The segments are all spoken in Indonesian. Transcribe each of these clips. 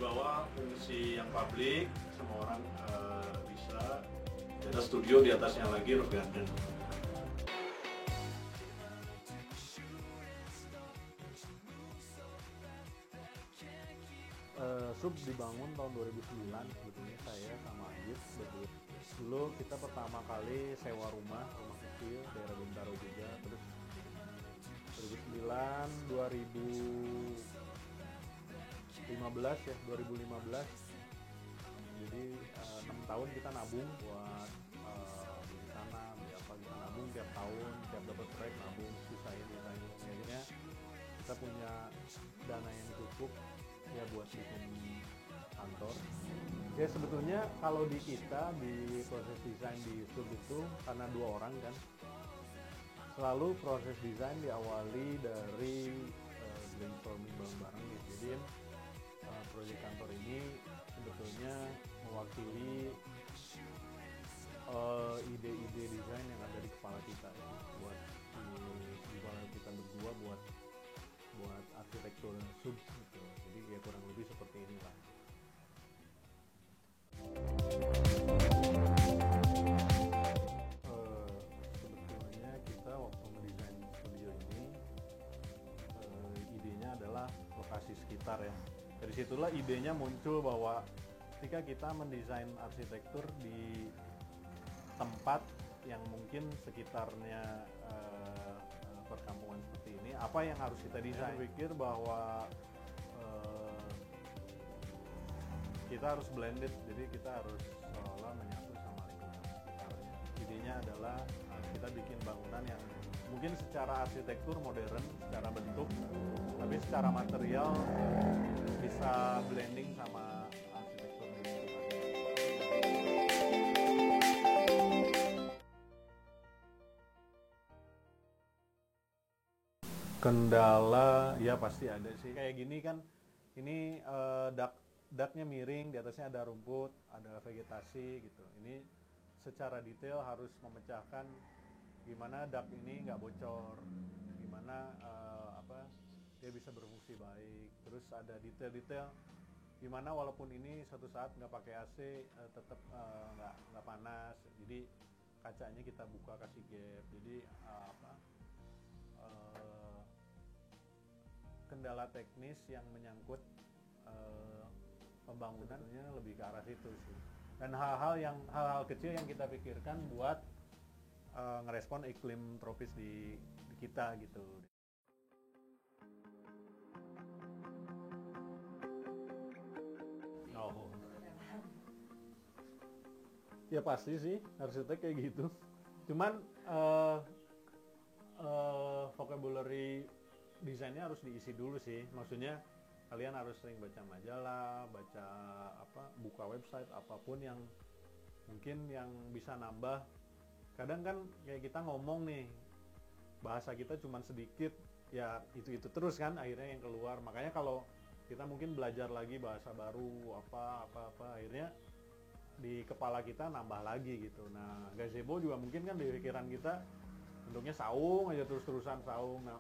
bawah fungsi yang publik, semua orang bisa. Ada studio di atasnya lagi, roof garden. Sub dibangun tahun 2009, sebetulnya saya sama Agit berdua. Dulu kita pertama kali sewa rumah kecil, daerah Bintaro juga. Terus 2015 jadi 6 tahun kita nabung buat beli tanah, beli apa, kita nabung tiap tahun, tiap dapat proyek nabung, sisain. Akhirnya kita punya dana yang cukup ya buat bikin kantor. Ya sebetulnya kalau di kita di proses desain di Sub itu karena 2 orang kan, selalu proses desain diawali dari brainstorming bareng-bareng ya. Jadi proyek kantor ini sebetulnya mewakili ide-ide desain yang ada di kepala kita ya. Buat di kepala kita berdua buat arsitektur Sub gitu. Jadi ya kurang lebih seperti inilah. Sebetulnya kita waktu mendesain studio ini idenya adalah lokasi sekitar ya. Dari situlah idenya muncul bahwa ketika kita mendesain arsitektur di tempat yang mungkin sekitarnya perkampungan seperti ini, apa yang harus kita desain? Saya pikir bahwa kita harus blended, jadi kita harus seolah menyatu sama lingkungan sekitarnya. Idenya adalah kita bikin bangunan yang mungkin secara arsitektur modern, secara bentuk, tapi secara material bisa blending sama arsitektur ini. Kendala ya pasti ada sih. Kayak gini kan, ini daknya miring, di atasnya ada rumput, ada vegetasi gitu. Ini secara detail harus memecahkan gimana dak ini nggak bocor, gimana dia bisa berfungsi baik. Terus ada detail-detail gimana walaupun ini suatu saat nggak pakai AC tetap nggak panas. Jadi kacanya kita buka kasih gap. Jadi kendala teknis yang menyangkut pembangunannya lebih ke arah situ sih. Dan hal-hal kecil yang kita pikirkan buat ngerespon iklim tropis di kita gitu. Oh. Ya pasti sih arsitek kayak gitu. Cuman vocabulary desainnya harus diisi dulu sih. Maksudnya kalian harus sering baca majalah, buka website, apapun yang mungkin yang bisa nambah. Kadang kan kayak kita ngomong nih, bahasa kita cuma sedikit, ya itu terus kan akhirnya yang keluar. Makanya kalau kita mungkin belajar lagi bahasa baru, akhirnya di kepala kita nambah lagi gitu. Nah, gazebo juga mungkin kan di pikiran kita bentuknya saung aja terus-terusan saung. Nah,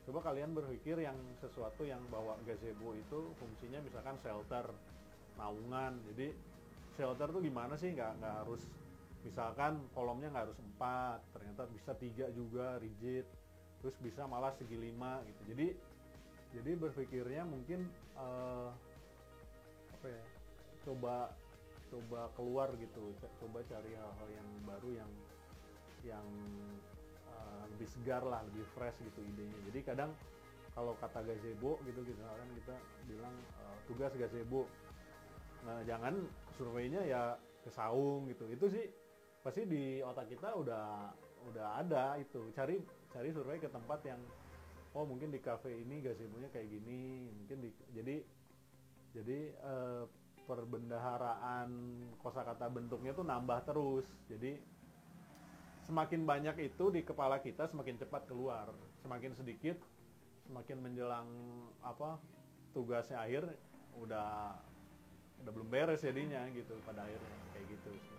coba kalian berpikir yang sesuatu yang bawa gazebo itu fungsinya misalkan shelter, naungan. Jadi shelter tuh gimana sih? Nggak harus, misalkan kolomnya nggak harus 4, ternyata bisa 3 juga rigid, terus bisa malah segi 5 gitu. Jadi berpikirnya mungkin coba keluar gitu, coba cari hal-hal yang baru yang lebih segar lah, lebih fresh gitu idenya. Jadi kadang kalau kata gazebo gitu kan kita bilang tugas gazebo. Nah, jangan surveinya ya ke saung gitu. Itu sih pasti di otak kita udah ada itu. Cari survei ke tempat yang mungkin di cafe ini gazebonya kayak gini, mungkin jadi perbendaharaan kosakata bentuknya tuh nambah terus. Jadi semakin banyak itu di kepala kita semakin cepat keluar. Semakin sedikit, semakin menjelang tugasnya akhir udah belum beres jadinya gitu pada akhirnya kayak gitu sih.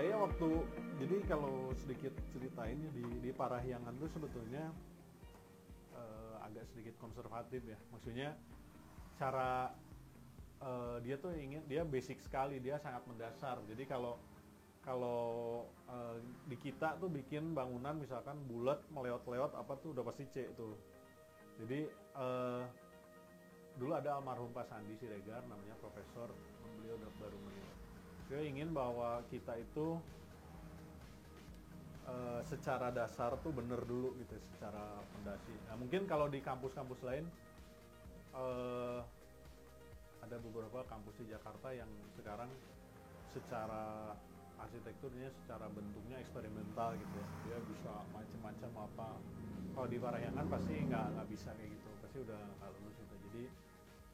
saya waktu, jadi kalau sedikit ceritain ya, di Parahyangan tuh sebetulnya agak sedikit konservatif ya, maksudnya cara dia tuh dia basic sekali, dia sangat mendasar. Jadi kalau di kita tuh bikin bangunan misalkan bulat melewat-lewat apa tuh udah pasti C tuh. Jadi dulu ada almarhum Pak Sandi Siregar, namanya profesor, beliau udah baru meninggal. Dia ingin bahwa kita itu secara dasar tuh bener dulu gitu, secara fondasi. Nah, mungkin kalau di kampus-kampus lain ada beberapa kampus di Jakarta yang sekarang secara arsitekturnya, secara bentuknya eksperimental gitu ya, dia bisa macam-macam apa. Kalau di Parahyangan pasti nggak bisa kayak gitu, pasti udah nggak lulus gitu. Jadi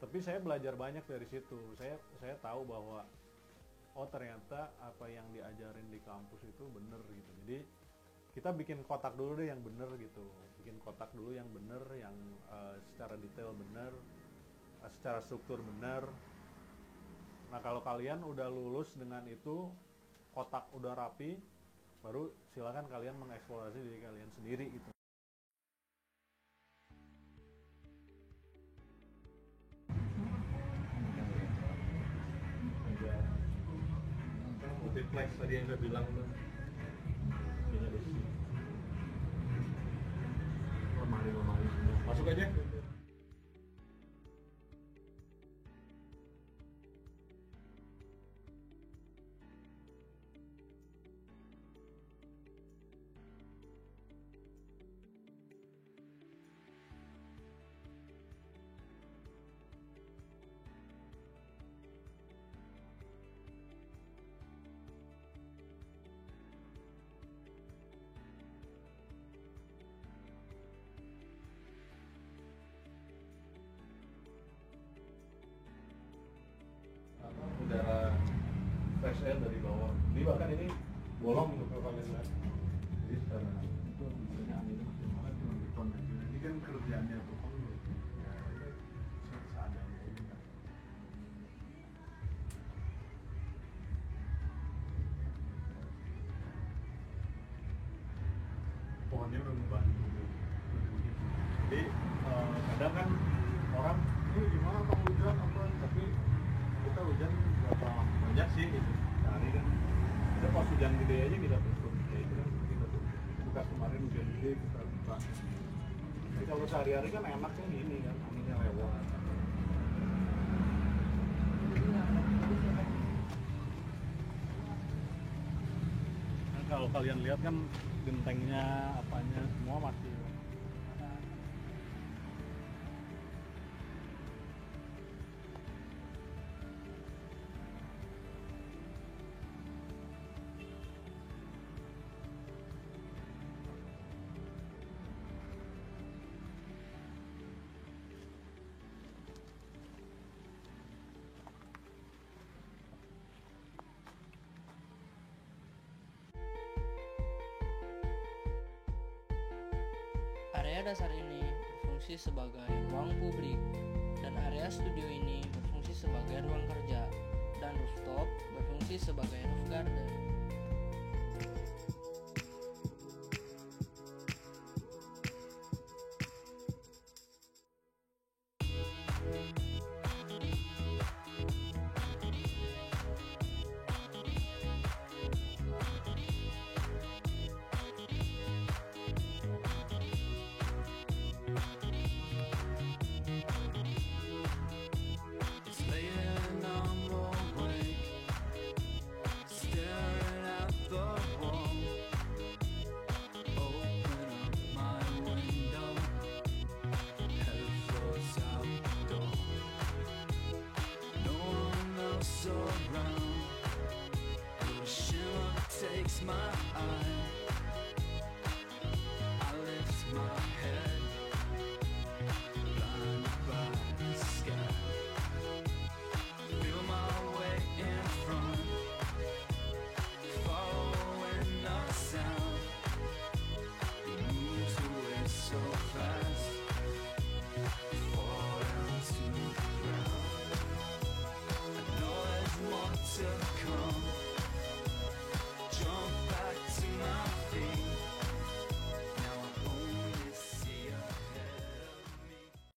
tapi saya belajar banyak dari situ. Saya tahu bahwa oh ternyata apa yang diajarin di kampus itu bener gitu. Jadi kita bikin kotak dulu deh yang bener gitu, bikin kotak dulu yang bener, yang secara detail bener, secara struktur bener. Nah kalau kalian udah lulus dengan itu, kotak udah rapi, baru silakan kalian mengeksplorasi diri kalian sendiri gitu. Multiplex tadi yang saya bilang tuh, ini di sini. Lemari semua. Masuk aja. Udara fresh air dari bawah. Jadi bahkan ini bolong gitu kalau kalian lihat. Jadi secara itu misalnya anginnya masih banget cuma beton aja. Ini kan kerjaannya tukang gitu. Ya, seadanya ini kan. Pohonnya udah membantu. Jadi kadang kan orang ini gimana kalau hujan apa, tapi kita hujan berapa banyak sih gitu sehari kan. Ada pas hujan gede aja kita tutup, kayak itu kan kita tutup. Buka kemarin hujan gede kita buka. Jadi kalau sehari-hari kan enaknya gini kan, anginnya lewat. Nah, kalau kalian lihat kan gentengnya apanya semua masih Area dasar ini berfungsi sebagai ruang publik, dan area studio ini berfungsi sebagai ruang kerja, dan rooftop berfungsi sebagai roof garden. It's late and I'm awake, staring at the wall. Open up my window, head floats outdoor. No one else around, a shimmer takes my eye. I lift my head.